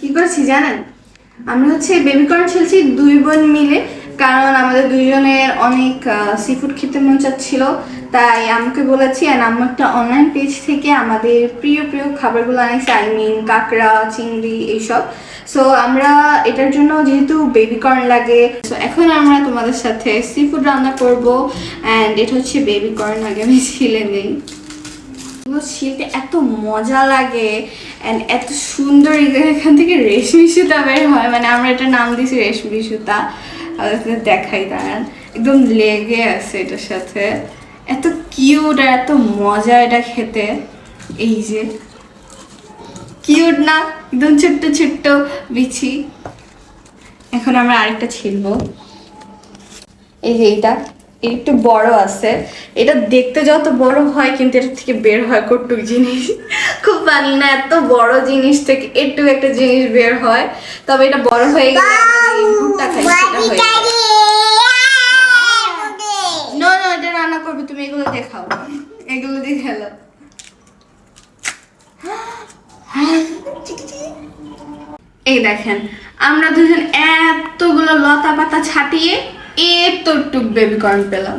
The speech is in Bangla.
কি করছি জানেন? আমরা হচ্ছে বেবি কর্ন খেলছি দুই বোন মিলে, কারণ আমাদের দুইজনের অনেক সি ফুড খেতে মন চাচ্ছিল। তাই আমাকে বলেছি, অ্যান্ড আম্মু একটা অনলাইন পেজ থেকে আমাদের প্রিয় প্রিয় খাবারগুলো আনিয়েছে, আই মিন কাঁকড়া, চিংড়ি এইসব। সো আমরা এটার জন্য যেহেতু বেবি কর্ন লাগে, সো এখন আমরা তোমাদের সাথে সি ফুড রান্না করবো। অ্যান্ড এটা হচ্ছে বেবি কর্ন, আগে আমি ছিলে নেই। ছিলতে এত মজা লাগে অ্যান্ড এত সুন্দর, এখান থেকে রেশমি সুতা বের হয়, মানে আমরা এটার নাম দিয়েছি রেশমি সুতা। দেখাই দাঁড়ান, একদম লেগে আছে এটার সাথে। এত কিউট আর এত মজা এটা খেতে। এই যে কিউট না, একদম ছোট্ট ছোট্ট বিচি। এখন আমরা আরেকটা ছিলবো। এই যে এইটা একটু বড় আছে, এটা দেখতে যত বড় হয় কিন্তু এর থেকে বের হয় কটুক জিনিস। খুব ফানি না? এত বড় জিনিস থেকে একটু একটা জিনিস বের হয়। তবে এটা বড় হয়ে গেলে আমি ভুট্টা খাই, সেটা হয়ে যায়। নো নো, এটা রান্না করবে তুমি, এগুলো দেখাও, এগুলো দিয়ে খেলো। এই দেখেন, আমরা দুজন এতগুলো লতা পাতা ছাটিয়ে এতটুক বেবি কর্ন পেলাম।